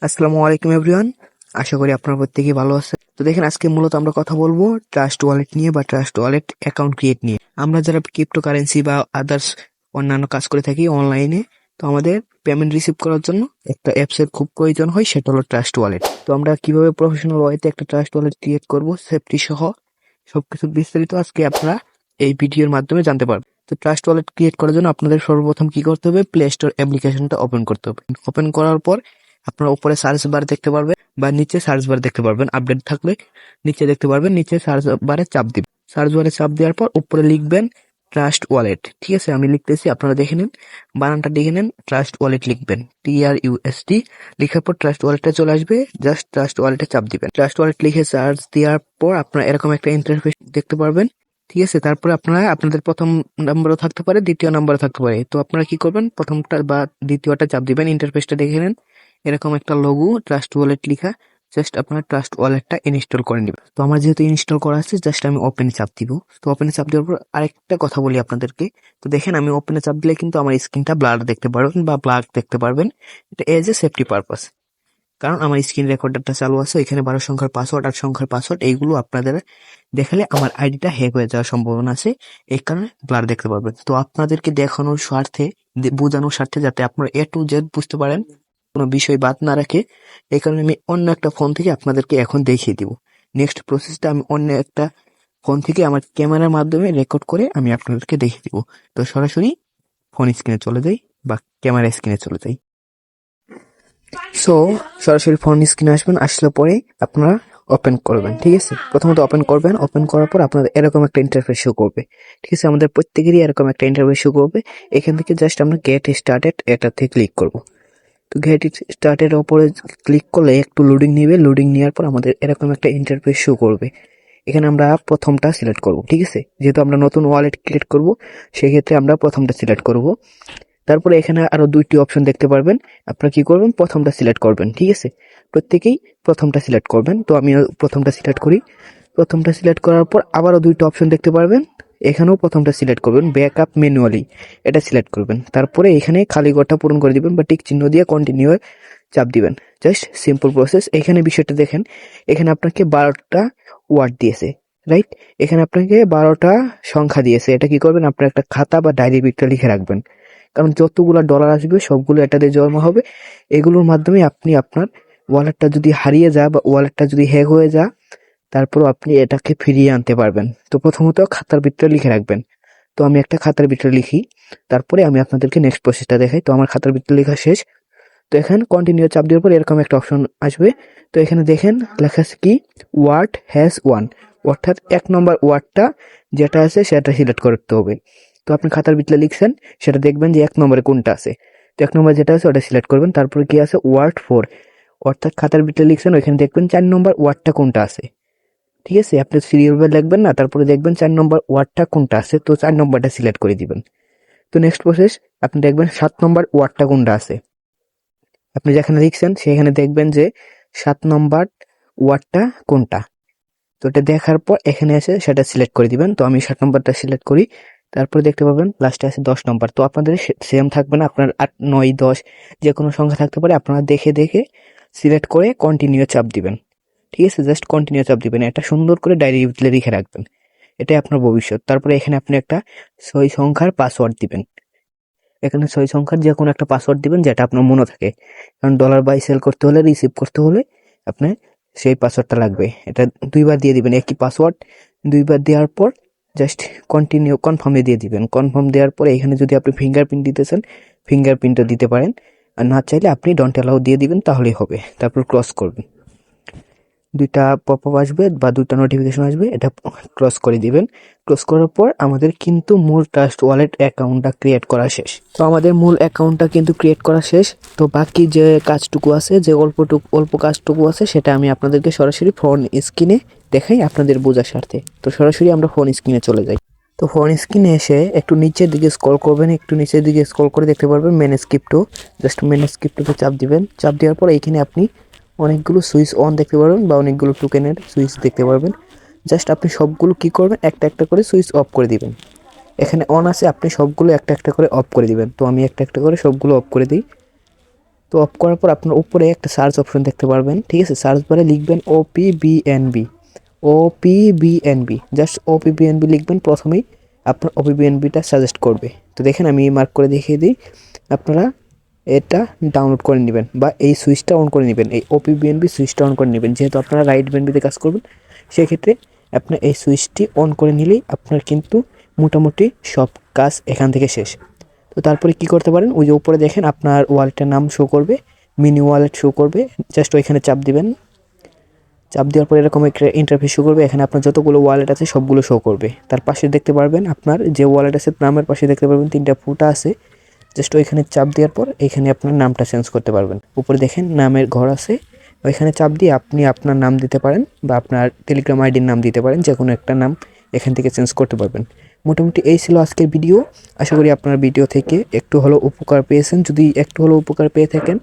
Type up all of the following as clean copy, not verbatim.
আসসালামু আলাইকুম এভরিওয়ান। আশা করি আপনারা প্রত্যেকেই ভালো আছেন। তো দেখেন, আজকে মূলত আমরা কথা বলবো ট্রাস্ট ওয়ালেট নিয়ে বা ট্রাস্ট ওয়ালেট অ্যাকাউন্ট ক্রিয়েট নিয়ে। আমরা যারা ক্রিপ্টোকারেন্সি বা আদার্স অন্যান্য কাজ করে থাকি অনলাইনে, তো আমাদের পেমেন্ট রিসিভ করার জন্য একটা অ্যাপস এর খুব প্রয়োজন হয়, সেটা হলো ট্রাস্ট ওয়ালেট। তো আমরা কিভাবে প্রফেশনাল ওয়েতে একটা ট্রাস্ট ওয়ালেট ক্রিয়েট করব, সেফটি সহ সবকিছু বিস্তারিত আজকে আপনারা এই ভিডিওর মাধ্যমে জানতে পারবেন। তো ট্রাস্ট ওয়ালেট ক্রিয়েট করার জন্য আপনাদের সর্বপ্রথম কি করতে হবে, প্লে স্টোর অ্যাপ্লিকেশনটা ওপেন করতে হবে। ওপেন করার পর আপনারা উপরে সার্চ বার দেখতে পারবেন বা নিচে সার্চ বার দেখতে পারবেন। আপডেট থাকলে নিচে দেখতে পারবেন, নিচে সার্চ বারে চাপ দিবেন। সার্চ বারে চাপ দেওয়ার পর উপরে লিখবেন ট্রাস্ট ওয়ালেট। ঠিক আছে, আমি লিখতেছি, আপনারা দেখে নিন, বানানটা দেখে নেন। ট্রাস্ট ওয়ালেট লিখবেন, TRUST। লিখার পর ট্রাস্ট ওয়ালেটটা চলে আসবে, জাস্ট ট্রাস্ট ওয়ালেটে চাপ দিবেন। ট্রাস্ট ওয়ালেট লিখে সার্চ দেওয়ার পর আপনারা এরকম একটা ইন্টারফেস দেখতে পারবেন। ঠিক আছে, তারপরে আপনারা আপনাদের প্রথম নাম্বারও থাকতে পারে, দ্বিতীয় নাম্বারও থাকতে পারে। তো আপনারা কি করবেন, প্রথমটা বা দ্বিতীয়টা চাপ দিবেন। ইন্টারফেসটা দেখে নেন, এরকম একটা লোগো ট্রাস্ট ওয়ালেট লিখা। জাস্ট আপনার ট্রাস্ট ওয়ালেটটা ইনস্টল করে নেবেন। তো আমার যেহেতু ইনস্টল করা আছে, জাস্ট আমি ওপেনে চাপ দিব। তো ওপেনে চাপ দেওয়ার পর আরেকটা কথা বলি আপনাদেরকে। তো দেখেন, আমি ওপেনে চাপ দিলে কিন্তু আমার স্ক্রিনটা ব্লার দেখতে পারবেন বা ব্ল্যাক দেখতে পারবেন। এটা এজ এ সেফটি পারপাস, কারণ আমার স্ক্রিন রেকর্ডারটা চালু আছে। এখানে 12 সংখ্যার পাসওয়ার্ড, 8 সংখ্যার পাসওয়ার্ড, এইগুলো আপনাদের দেখালে আমার আইডিটা হ্যাক হয়ে যাওয়ার সম্ভাবনা আছে। এই কারণে ব্লার দেখতে পারবেন। তো আপনাদেরকে দেখানোর স্বার্থে, বোঝানোর স্বার্থে, যাতে আপনারা A to Z বুঝতে পারেন, কোনো বিষয় বাদ না রাখে, এই কারণে আমি অন্য একটা ফোন থেকে আপনাদেরকে এখন দেখিয়ে দিব। নেক্সট প্রসেসটা আমি অন্য একটা ফোন থেকে আমার ক্যামেরার মাধ্যমে রেকর্ড করে আমি আপনাদেরকে দেখিয়ে দিব। তো সরাসরি ফোন স্ক্রিনে চলে যাই বা ক্যামেরা স্ক্রিনে চলে যাই। সো সরাসরি ফোন স্ক্রিনে আসবেন, আসলে পরে আপনারা ওপেন করবেন। ঠিক আছে, প্রথমত ওপেন করবেন। ওপেন করার পর আপনাদের এরকম একটা ইন্টারফেস শো করবে। ঠিক আছে, আমাদের প্রত্যেকেরই এরকম একটা ইন্টারফেস শো করবে। এখান থেকে জাস্ট আমরা গেট স্টার্টেড এটাতে ক্লিক করব। তো গেট স্টার্টেড ওপরে ক্লিক করলে একটু লোডিং নেবে। লোডিং নেওয়ার পর আমাদের এরকম একটা ইন্টারফেস শো করবে। এখানে আমরা প্রথমটা সিলেক্ট করব। ঠিক আছে, যেহেতু আমরা নতুন ওয়ালেট ক্রিয়েট করব, সেক্ষেত্রে আমরা প্রথমটা সিলেক্ট করব। তারপরে এখানে আরো 2টি অপশন দেখতে পারবেন। আপনারা কি করবেন, প্রথমটা সিলেক্ট করবেন। ঠিক আছে, প্রত্যেকেই প্রথমটা সিলেক্ট করবেন। তো আমি প্রথমটা সিলেক্ট করি। প্রথমটা সিলেক্ট করার পর আবারও 2টা অপশন দেখতে পারবেন। এখানেও প্রথমটা সিলেক্ট করবেন, ব্যাকআপ ম্যানুয়ালি, এটা সিলেক্ট করবেন। তারপরে এখানে খালি ঘরটা পূরণ করে দিবেন বা টিক চিহ্ন দিয়ে কন্টিনিউ চাপ দিবেন। Just simple process. এখানে বিষয়টা দেখেন, এখানে আপনাকে 12টা ওয়ার্ড দিয়েছে, রাইট? এখানে আপনাকে 12টা সংখ্যা দিয়েছে। এটা কি করবেন, আপনার একটা খাতা বা ডায়েরি ভিতরে লিখে রাখবেন। কারণ যতগুলো ডলার আসবে সবগুলো এটাতে জমা হবে। এগুলোর মাধ্যমে আপনি আপনার ওয়ালেটটা যদি হারিয়ে যায় বা ওয়ালেটটা যদি হ্যাক হয়ে যায়, তারপর আপনি এটাকে ফিরিয়ে আনতে পারবেন। তো প্রথমত খাতার ভিতরে লিখে রাখবেন। তো আমি একটা খাতার ভিতরে লিখি, তারপরে আমি আপনাদেরকে নেক্সট প্রসেসটা দেখাই। তো আমার খাতার ভিতরে লেখা শেষ। তো এখানে কন্টিনিউ চাপ দেওয়ার পর এরকম একটা অপশন আসবে। তো এখানে দেখেন লেখা আছে কি, ওয়ার্ড হ্যাজ ওয়ান, অর্থাৎ 1 নম্বর ওয়ার্ডটা যেটা আছে সেটা সিলেক্ট করতে হবে। তো আপনি খাতার ভিতরে লিখছেন, সেটা দেখবেন যে 1 নম্বরে কোনটা আছে। তো 1 নম্বর যেটা আছে ওটা সিলেক্ট করবেন। তারপরে কি আছে, ওয়ার্ড 4, অর্থাৎ খাতার ভিতরে লিখছেন, ওইখানে দেখবেন 4 নম্বর ওয়ার্ডটা কোনটা আছে। ঠিক আছে, আপনি সিরিয়াল ভাবে লিখবেন না, তারপরে দেখবেন 4 নম্বর ওয়ার্ডটা কোনটা আছে, তো 4 নম্বরটা সিলেক্ট করে দিবেন। তো নেক্সট প্রসেস, আপনি দেখবেন 7 নম্বর ওয়ার্ডটা কোনটা আছে। আপনি যেখানে লিখছেন সেখানে দেখবেন যে 7 নম্বর ওয়ার্ডটা কোনটা। তো এটা দেখার পর এখানে এসে সেটা সিলেক্ট করে দিবেন। তো আমি 7 নম্বরটা সিলেক্ট করি। তারপরে দেখতে পাবেন লাস্টে আছে 10 নম্বর। তো আপনাদের সেম থাকবে না, আপনার 8, 9, 10 যে কোনো সংখ্যা থাকতে পারে। আপনারা দেখে দেখে সিলেক্ট করে কন্টিনিউ চাপ দিবেন। ঠিক আছে, জাস্ট কন্টিনিউ চাপ দিবেন। এটা সুন্দর করে ডায়েরি ভিতরে লিখে রাখবেন, এটাই আপনার ভবিষ্যৎ। তারপরে এখানে আপনি একটা 6 সংখ্যার পাসওয়ার্ড দিবেন। এখানে 6 সংখ্যার যে কোনো একটা পাসওয়ার্ড দিবেন যেটা আপনার মনে থাকে, কারণ ডলার বাই সেল করতে হলে, রিসিভ করতে হলে আপনার সেই পাসওয়ার্ডটা লাগবে। এটা 2বার দিয়ে দিবেন, একই পাসওয়ার্ড 2বার দেওয়ার পর জাস্ট কন্টিনিউ কনফার্মে দিয়ে দিবেন। কনফার্ম দেওয়ার পরে এখানে যদি আপনি ফিঙ্গারপ্রিন্ট দিতে চান, ফিঙ্গারপ্রিন্টও দিতে পারেন, আর না চাইলে আপনি ডন্ট অ্যালাউ দিয়ে দিবেন, তাহলেই হবে। তারপর ক্রস করবেন, 2টা পপআপ আসবে বা 2টা নোটিফিকেশন আসবে, এটা ক্রস করে দিবেন। ক্রস করার পর আমাদের কিন্তু মূল ট্রাস্ট ওয়ালেট অ্যাকাউন্টটা ক্রিয়েট করা শেষ। তো আমাদের মূল অ্যাকাউন্টটা কিন্তু ক্রিয়েট করা শেষ। তো বাকি যে কাজটুকু আছে, যে অল্প কাজটুকু আছে, সেটা আমি আপনাদেরকে সরাসরি ফোন স্ক্রিনে দেখাই আপনাদের বোঝার স্বার্থে। তো সরাসরি আমরা ফোন স্ক্রিনে চলে যাই। তো ফোন স্ক্রিনে এসে একটু নিচের দিকে স্ক্রল করবেন, একটু নিচের দিকে স্ক্রল করে দেখতে পারবেন মেন স্ক্রিপ্টো। জাস্ট মেন স্ক্রিপ্টোতে চাপ দিবেন। চাপ দেওয়ার পর এইখানে আপনি অনেকগুলো সুইচ অন দেখতে পারবেন বা অনেকগুলো টোকেনের সুইচ দেখতে পারবেন। জাস্ট আপনি সবগুলো কি করবেন, একটা একটা করে সুইচ অফ করে দিবেন। এখানে অন আছে, আপনি সবগুলো একটা একটা করে অফ করে দিবেন। তো আমি একটা একটা করে সবগুলো অফ করে দিই। তো অফ করার পর আপনার উপরে একটা সার্চ অপশন দেখতে পারবেন, ঠিক আছে? সার্চ বারে লিখবেন ওপিবিএনবি, ওপিবিএনবি, জাস্ট ওপিবিএনবি লিখবেন। প্রথমেই আপনার ওপিবিএনবিটা সাজেস্ট করবে। তো দেখেন আমি মার্ক করে দেখিয়ে দিই, আপনারা এটা ডাউনলোড করে নেবেন বা এই সুইচটা অন করে নেবেন, এই ওপিবিএনবি সুইচটা অন করে নেবেন। যেহেতু আপনারা রাইট বিএনবিতে কাজ করবেন, সেক্ষেত্রে আপনার এই সুইচটি অন করে নিলেই আপনার কিন্তু মোটামুটি সব কাজ এখান থেকে শেষ। তো তারপরে কি করতে পারেন, ওই যে উপরে দেখেন আপনার ওয়ালেটের নাম শো করবে, মিনি ওয়ালেট শো করবে, জাস্ট ওইখানে চাপ দিবেন। চাপ দেওয়ার পর এরকম একটা ইন্টারফেস শো করবে, এখানে আপনার যতগুলো ওয়ালেট আছে সবগুলো শো করবে। তার পাশে দেখতে পারবেন আপনার যে ওয়ালেট আছে নামের পাশে দেখতে পারবেন 3টা ফুটা আছে, জাস্ট ওইখানে চাপ দেওয়ার পর এখানে আপনার নামটা চেঞ্জ করতে পারবেন। উপরে দেখেন নামের ঘর আছে, ওইখানে চাপ দিয়ে আপনি আপনার নাম দিতে পারেন বা আপনার টেলিগ্রাম আইডির নাম দিতে পারেন, যে কোনো একটা নাম এখান থেকে চেঞ্জ করতে পারবেন। মোটামুটি এই ছিল আজকের ভিডিও। আশা করি আপনার ভিডিও থেকে একটু হলেও উপকার পেয়েছেন। যদি একটু হলেও উপকার পেয়ে থাকেন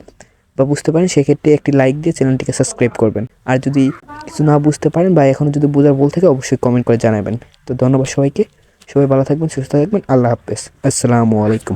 বা বুঝতে পারেন, সেক্ষেত্রে একটি লাইক দিয়ে চ্যানেলটিকে সাবস্ক্রাইব করবেন। আর যদি কিছু না বুঝতে পারেন বা এখনও যদি বোঝার ভুল থাকে, অবশ্যই কমেন্ট করে জানাবেন। তো ধন্যবাদ সবাইকে, সবাই ভালো থাকবেন, সুস্থ থাকবেন, আল্লাহ হাফেজ, আসসালামু আলাইকুম।